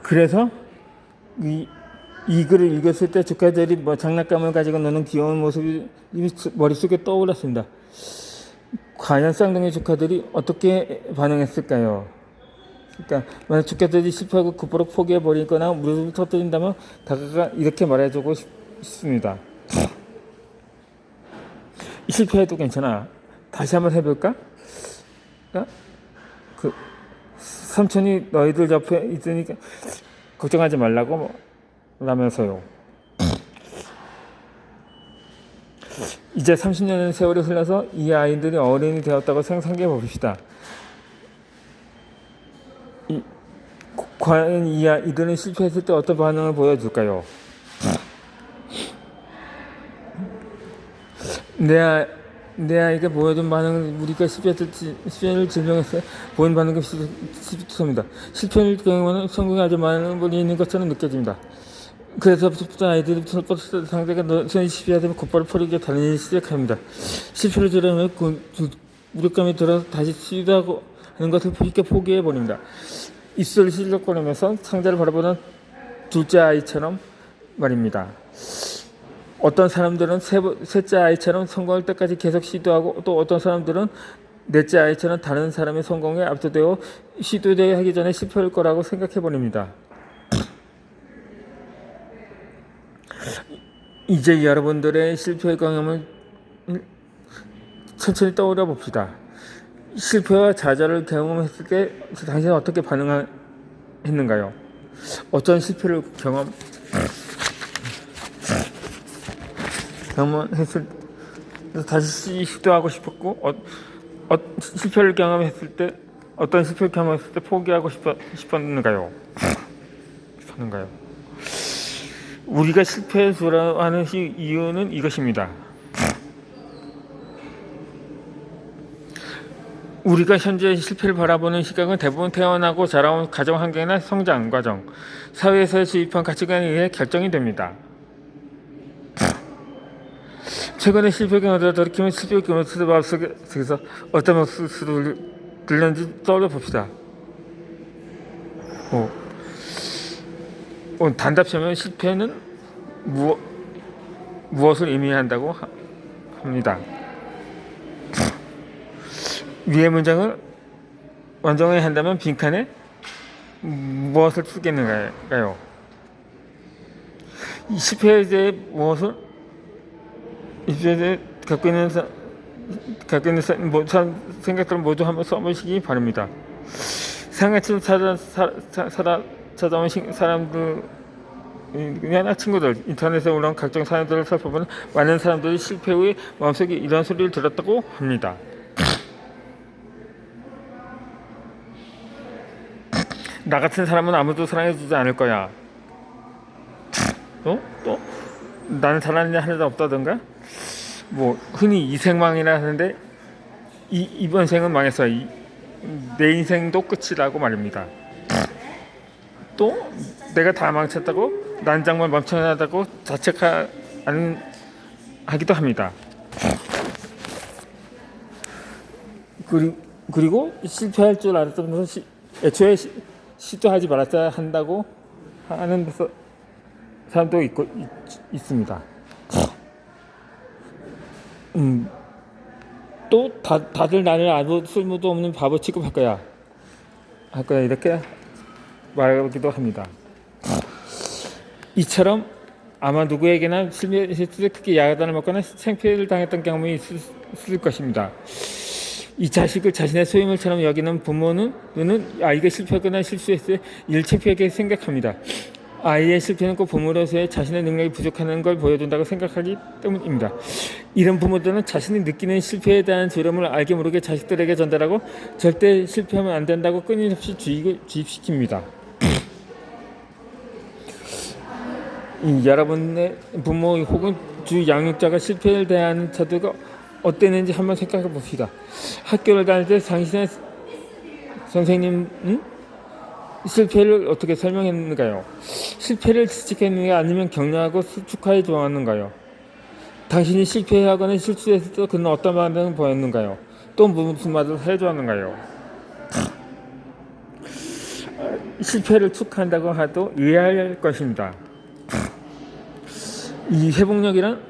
그래서 이 글을 읽었을 때 조카들이 뭐 장난감을 가지고 노는 귀여운 모습이 머릿속에 떠올랐습니다. 과연 쌍둥이 조카들이 어떻게 반응했을까요? 그러니까 만약 조카들이 실패하고 곧바로 포기해버리거나 무릎을 터뜨린다면 다가가 이렇게 말해주고 싶습니다. 실패해도 괜찮아. 다시 한번 해볼까? 그 삼촌이 너희들 옆에 있으니까 걱정하지 말라고 라면서요. 이제 30년의 세월이 흘러서 이 아이들이 어른이 되었다고 상상해 봅시다. 과연 이 아이들은 실패했을 때 어떤 반응을 보여줄까요? 내 아이가 보여준 반응은 우리가 실패를 증명했을 때 보인 반응과 비슷합니다. 실패를 경험하는 성공하지 많은 분이 있는 것처럼 느껴집니다. 그래서 부터 아이들이 상대가 선이 실패하면 곧바로 포기하고 다른 일을 시작합니다. 실패를 들으면 무력감이 들어서 다시 시도하고 하는 것을 쉽게 포기해버립니다. 입술을 실룩거리면서 상자를 바라보는 둘째 아이처럼 말입니다. 어떤 사람들은 셋째 아이처럼 성공할 때까지 계속 시도하고 또 어떤 사람들은 넷째 아이처럼 다른 사람의 성공에 압도되어 시도되게 하기 전에 실패할 거라고 생각해버립니다. 이제 여러분들의 실패의 경험을 천천히 떠올려 봅시다. 실패와 좌절을 경험했을 때 당신은 어떻게 반응했는가요? 어떤 실패를 경험했을 때 다시 시도하고 싶었고 실패를 경험했을 때 어떤 실패를 경험했을 때 포기하고 싶었는가요? 우리가 실패에 두려워하는 이유는 이것입니다. 우리가 현재 실패를 바라보는 시각은 대부분 태어나고 자라온 가정 환경이나 성장 과정, 사회에서 주입한 가치관에 의해 결정이 됩니다. 최근에 실패 경험을 돌이키면 실패 경험을 마음속에서 어떤 모습으로 들렸는지 떠올려 봅시다. 단답하면 실패는 무엇을 의미한다고 합니다. 위의 문장을 완성해야 한다면 빈칸에 무엇을 쓰겠는가요? 이 실패에 대해 갖고 있는 생각들을 모두 한번 써보시기 바랍니다. 상해처럼 찾아온 사람들, 그냥 친구들, 인터넷에 올라온 각종 사연들을 살펴보면 많은 사람들이 실패 후에 마음속에 이런 소리를 들었다고 합니다. 나 같은 사람은 아무도 사랑해주지 않을 거야. 또 나는 잘하는 일 하나도 없다던가. 흔히 이생망이라 하는데 이번 생은 망했어. 내 인생도 끝이라고 말입니다. 또 내가 다 망쳤다고 난 정말 멍청하다고 자책하기도 합니다. 그리고 실패할 줄 알았다면서 애초에 시도하지 말았어야 한다고 하는 사람도 있습니다. 또 다들 나를 아무 쓸모도 없는 바보 취급할 거야 이렇게 말하기도 합니다. 이처럼 아마 누구에게나 실수에 크게 야단을 먹거나 창피를 당했던 경험이 있을 것입니다. 이 자식을 자신의 소유물처럼 여기는 부모는 아이가 실패하거나 실수했을 때 이를 창피하게 생각합니다. 아이의 실패는 꼭 부모로서의 자신의 능력이 부족하는 걸 보여준다고 생각하기 때문입니다. 이런 부모들은 자신이 느끼는 실패에 대한 두려움을 알게 모르게 자식들에게 전달하고 절대 실패하면 안 된다고 끊임없이 주입시킵니다. 여러분의 부모 혹은 주 양육자가 실패를 대하는 태도가 어땠는지 한번 생각해 봅시다. 학교를 다닐 때 당신의 선생님은 실패를 어떻게 설명했는가요? 실패를 지적했는가 아니면 격려하고 축하해 주었는가요? 당신이 실패하거나 실수했을 때 그는 어떤 반응을 보였는가요? 또 무슨 말을 해주었는가요? 실패를 축하한다고 해도 이해할 것입니다. 이 회복력이란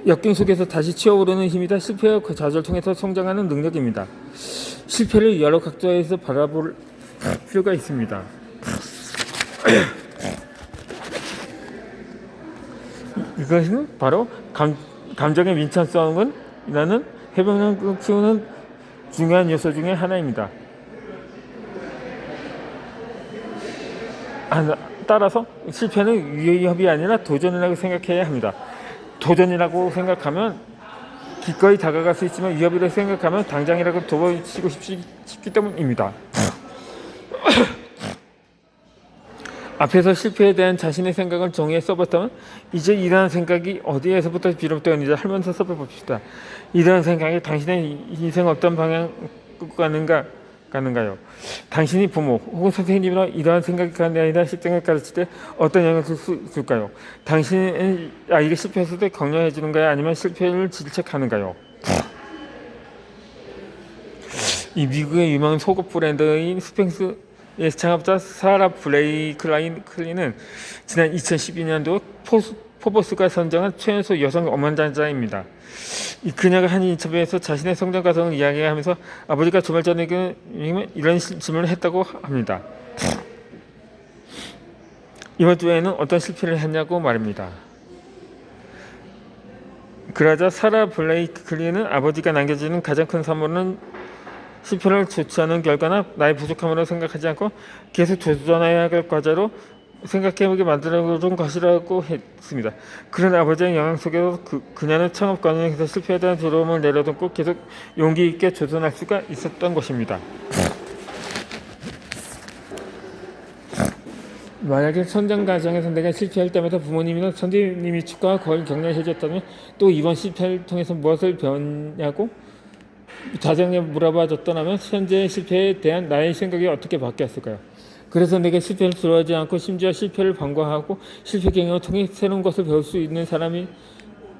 역경 속에서 다시 치어오르는 힘이다. 실패와 그 좌절을 통해서 성장하는 능력입니다. 실패를 여러 각도에서 바라볼 필요가 있습니다. 이것은 바로 감정의 민첩성은 이라는 회복력을 키우는 중요한 요소 중에 하나입니다. 따라서 실패는 위협이 아니라 도전이라고 생각해야 합니다. 도전이라고 생각하면 기꺼이 다가갈 수 있지만 위협이라고 생각하면 당장이라도 도망치고 싶기 때문입니다. 앞에서 실패에 대한 자신의 생각을 정의해 써봤다면 이제 이러한 생각이 어디에서부터 비롯되었는지 하면서 써봅시다. 이러한 생각이 당신의 인생 어떤 방향 가는가요? 당신이 부모 혹은 선생님이나 이러한 생각이 아니라 실생을 가르칠 때 어떤 영향을 줄까요? 당신은 아이가 실패했을 때 격려해 주는가요? 아니면 실패를 질책하는가요? 이 미국의 유명한 속옷 브랜드인 스팽스의 창업자 사라 블레이클린은 지난 2012년도 포버스가 선정한 최연소 여성 억만장자입니다. 그녀가 한 인터뷰에서 자신의 성장 과정을 이야기하면서 아버지가 주말 저녁에 이런 질문을 했다고 합니다. 이번 주에는 어떤 실패를 했냐고 말입니다. 그러자 사라 블레이클린은 아버지가 남겨주는 가장 큰 선물은 실패를 좋지 않은 결과나 나의 부족함으로 생각하지 않고 계속 도전해야 할 과제로 생각해보게 만들어준 것이라고 했습니다. 그런 아버지의 영향 속에서 그녀는 창업 과정에서 실패에 대한 두려움을 내려놓고 계속 용기 있게 도전할 수가 있었던 것입니다. 만약에 성장 과정에서 내가 실패할 때마다 부모님이나 선생님이 축하와 거의 격려해줬다면 또 이번 실패를 통해서 무엇을 배웠냐고 자정에 물어봐줬더라면 현재의 실패에 대한 나의 생각이 어떻게 바뀌었을까요? 그래서 내게 실패를 두려워하지 않고 심지어 실패를 방과하고 실패 경험을 통해 새로운 것을 배울 수 있는 사람이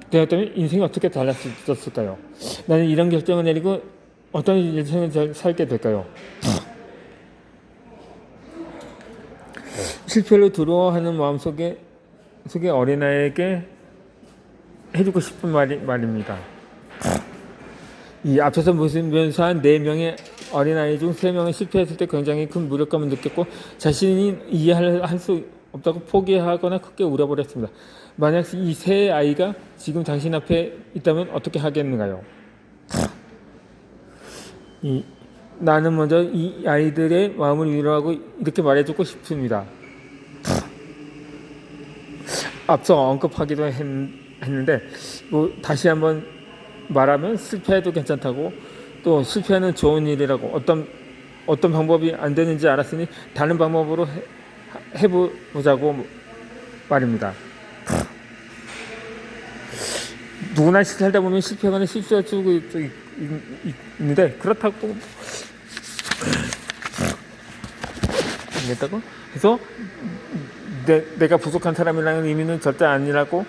되었다면 인생이 어떻게 달라졌을까요? 나는 이런 결정을 내리고 어떤 인생을 살게 될까요? 실패를 두려워하는 마음속에 어린아이에게 해주고 싶은 말입니다. 이 앞에서 묘사한 4명의 어린아이 중 3명은 실패했을 때 굉장히 큰 무력감을 느꼈고 자신이 이해할 수 없다고 포기하거나 크게 울어버렸습니다. 만약 이 3 아이가 지금 당신 앞에 있다면 어떻게 하겠는가요? 나는 먼저 이 아이들의 마음을 위로하고 이렇게 말해주고 싶습니다. 앞서 언급하기도 했는데 다시 한번 말하면 실패해도 괜찮다고 또 실패는 좋은 일이라고 어떤 방법이 안 되는지 알았으니 다른 방법으로 해보자고 말입니다. 누구나 살다 보면 실패하거나 실수할 수 있는데 그렇다고 그래서 내가 부족한 사람이라는 의미는 절대 아니라고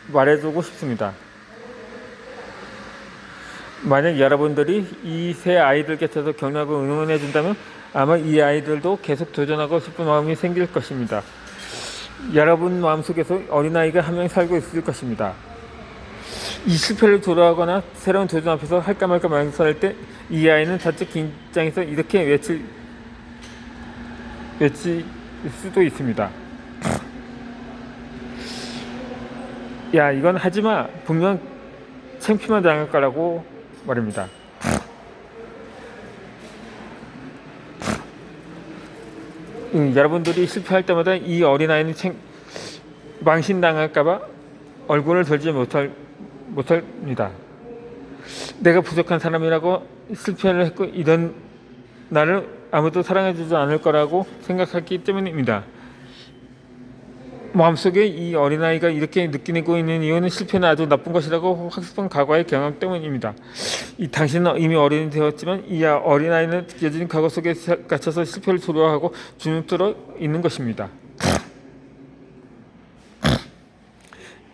말해주고 싶습니다. 만약 여러분들이 이 3 아이들 곁에서 격려하고 응원해 준다면 아마 이 아이들도 계속 도전하고 싶은 마음이 생길 것입니다. 여러분 마음속에서 어린아이가 한 명 살고 있을 것입니다. 이 실패를 두려워하거나 새로운 도전 앞에서 할까 말까 망설일 때 이 아이는 자칫 긴장해서 이렇게 외칠 수도 있습니다. 야, 이건 하지마. 분명 창피만 당할 거라고 말입니다. 여러분들이 실패할 때마다 이 어린아이는 망신당할까봐 얼굴을 들지 못합니다. 내가 부족한 사람이라고 실패를 했고 이런 나를 아무도 사랑해주지 않을 거라고 생각했기 때문입니다. 마음속에 이 어린아이가 이렇게 느끼고 있는 이유는 실패는 아주 나쁜 것이라고 학습한 과거의 경험 때문입니다. 당신은 이미 어른이 되었지만 이 어린아이는 여전히 과거 속에 갇혀서 실패를 두려워하고 주눅들어 있는 것입니다.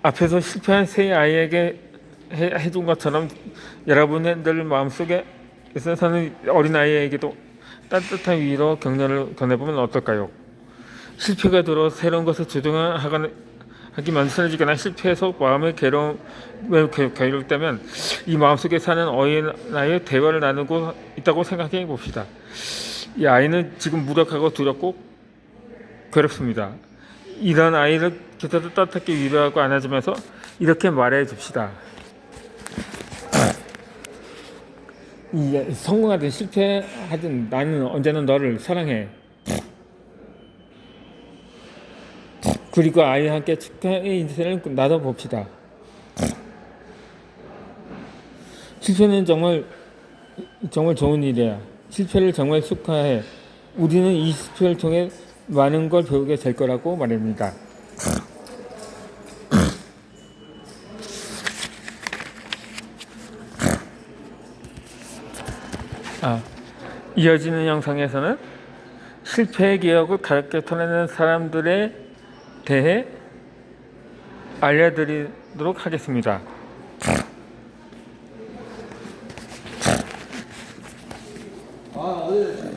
앞에서 실패한 세 아이에게 해준 것처럼 여러분들 마음속에 사는 어린 아이에게도 따뜻한 위로 격려를 전해보면 어떨까요? 실패가 들어 새로운 것을 하기 만들어지거나 실패해서 마음의 괴로울 때면 이 마음속에 사는 어린아이의 대화를 나누고 있다고 생각해 봅시다. 이 아이는 지금 무력하고 두렵고 괴롭습니다. 이런 아이를 곁에서 따뜻하게 위로하고 안아주면서 이렇게 말해 줍시다. 성공하든 실패하든 나는 언제나 너를 사랑해. 그리고 아이와 함께 축하의 인사를 나눠봅시다. 실패는 정말 좋은 일이야. 실패를 정말 축하해. 우리는 이 실패를 통해 많은 걸 배우게 될 거라고 말합니다. 이어지는 영상에서는 실패의 기억을 가볍게 털어내는 사람들에 대해 알려드리도록 하겠습니다. 아, 어디